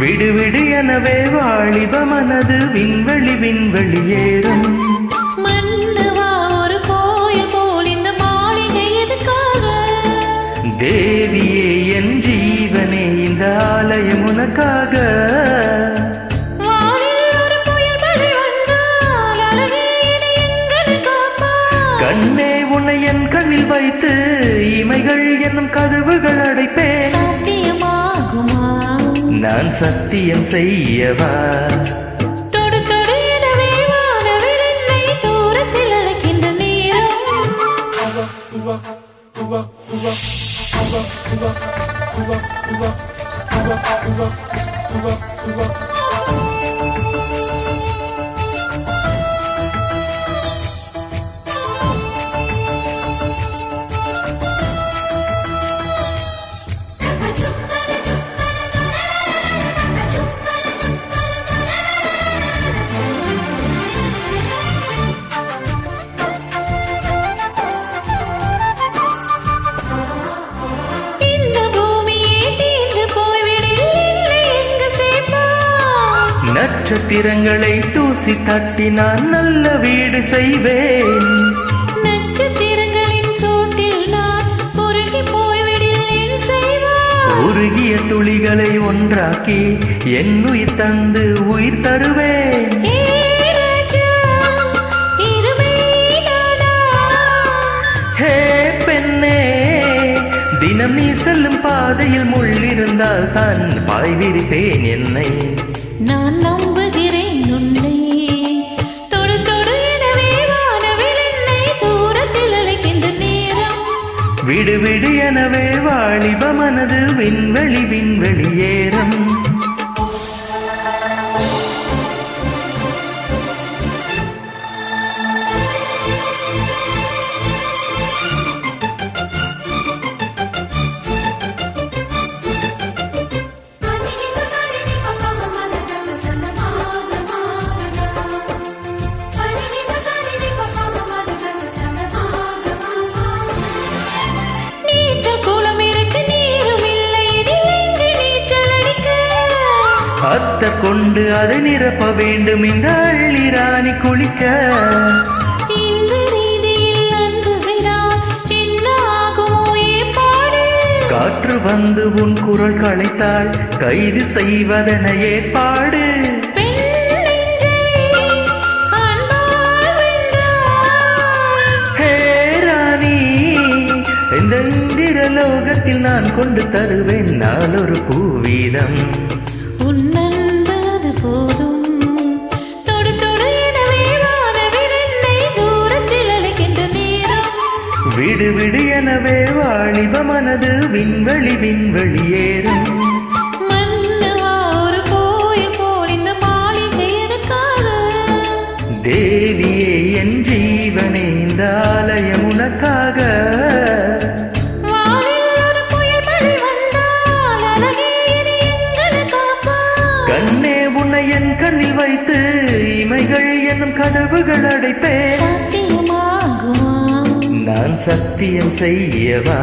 விடு விடு எனவே வாலிப மனது விண்வெளி விண்வெளி ஏறும். மன்னவா ஒரு கோயில் போல் இந்த மாளிகை எதுக்காக? தேவியே என் ஜீவனே இந்த ஆலயம் உனக்காக. கண்ணே உன்னை என் கண்ணில் வைத்து இமைகள் என்னும் கதவுகள் அடைப்பேன். சத்தியமாகுமா? நான் சத்தியம் செய்யவா? தொடு தொடு எனவே வானவில் என்னை தூரத்தில் அழைக்கின்ற நேரம். நட்சத்திரங்களை தூசி தட்டி நான் நல்ல வீடு செய்வேன். நட்சத்திரங்களின் சோட்டில் நான் உருகி போய்விடில் செய்வேன். உருகிய துளிகளை ஒன்றாக்கி என் உயிர் தந்து உயிர் தருவேன். ஹே பெண்ணே, தினம் நீ செல்லும் பாதையில் முள்ளிருந்தால் தான் பாய் விரிப்பேன் என்னை. நான் நம்புகிறேன் உன்னை. தொடு தொடு எனவே வானவில் என்னை தூரத்தில் அழைக்கின்ற நேரம். விடு விடு எனவே வாலிப மனது விண்வெளி விண்வெளி ஏறும். அத்த கொண்டு அதை நிரப்ப வேண்டும் இந்த அள்ளி ராணி குளிக்க. இந்த ரீதியில் அன்பு செய்தால் என்ன ஆகுமோ ஏற்பாடு? காற்று வந்து உன் குரல் களைத்தால் கைது செய்வதென ஏற்பாடு. ஹே ராணி, இந்த இந்திர லோகத்தில் நான் கொண்டு தருவேன் நாளொரு பூவீதம். போதும். தொடு தொடு எனவே வானவில் என்னை தூரத்தில் அழைக்கின்ற நேரம். விடு விடு எனவே வாலிப மனது விண்வெளி விண்வெளி ஏறும். மன்னவா ஒரு கோயில் போல் இந்த மாளிகை எதுக்காக? தேவியே என் ஜீவனே இந்த ஆலயம் உனக்காக. கண்ணே உன்னை என் கண்ணில் வைத்து இமைகள் என்னும் கதவுகள் அடைப்பேன். சத்தியமாகுமா? நான் சத்தியம் செய்யவா?